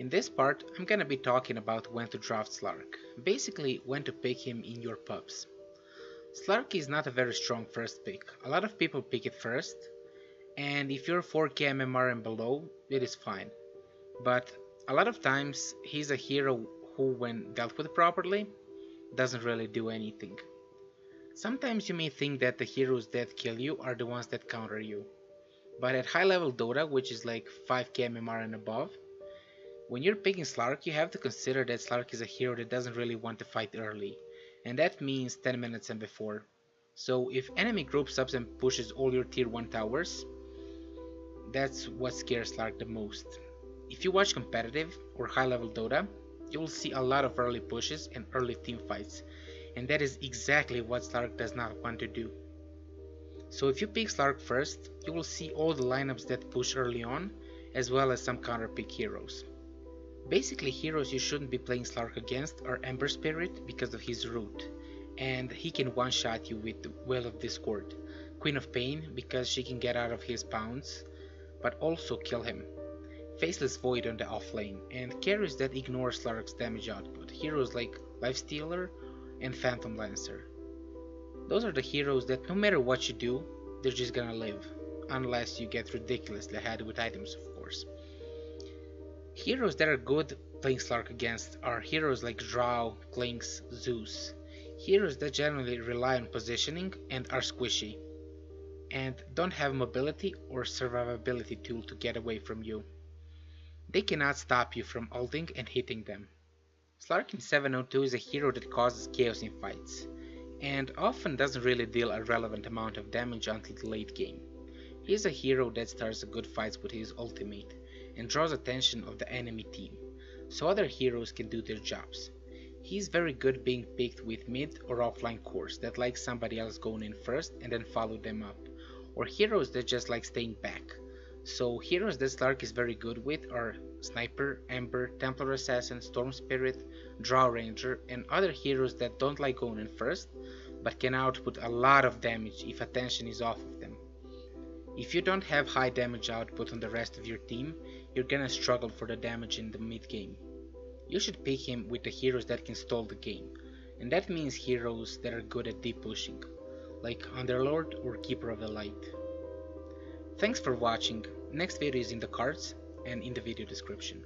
In this part, I'm gonna be talking about when to draft Slark, basically when to pick him in your pubs. Slark is not a very strong first pick. A lot of people pick it first, and if you're 4k MMR and below, it is fine. But a lot of times, he's a hero who, when dealt with properly, doesn't really do anything. Sometimes you may think that the heroes that kill you are the ones that counter you. But at high level Dota, which is like 5k MMR and above, when you're picking Slark, you have to consider that Slark is a hero that doesn't really want to fight early, and that means 10 minutes and before. So if enemy groups up and pushes all your tier 1 towers, that's what scares Slark the most. If you watch competitive or high level Dota, you will see a lot of early pushes and early team fights, and that is exactly what Slark does not want to do. So if you pick Slark first, you will see all the lineups that push early on, as well as some counter pick heroes. Basically, heroes you shouldn't be playing Slark against are Ember Spirit because of his root, and he can one-shot you with the Well of Discord, Queen of Pain because she can get out of his pounds, but also kill him, Faceless Void on the off lane, and carries that ignore Slark's damage output, heroes like Lifestealer and Phantom Lancer. Those are the heroes that no matter what you do, they're just gonna live, unless you get ridiculously ahead with items, of course. Heroes that are good playing Slark against are heroes like Drow, Clinks, Zeus. Heroes that generally rely on positioning and are squishy, and don't have mobility or survivability tool to get away from you. They cannot stop you from ulting and hitting them. Slark in 702 is a hero that causes chaos in fights, and often doesn't really deal a relevant amount of damage until the late game. He is a hero that starts good fights with his ultimate, and draws attention of the enemy team, so other heroes can do their jobs. He is very good being picked with mid or offline cores that like somebody else going in first and then follow them up, or heroes that just like staying back. So heroes that Slark is very good with are Sniper, Ember, Templar Assassin, Storm Spirit, Drow Ranger, and other heroes that don't like going in first, but can output a lot of damage if attention is off of them. If you don't have high damage output on the rest of your team, you're gonna struggle for the damage in the mid game. You should pick him with the heroes that can stall the game, and that means heroes that are good at deep pushing, like Underlord or Keeper of the Light. Thanks for watching. Next video is in the cards and in the video description.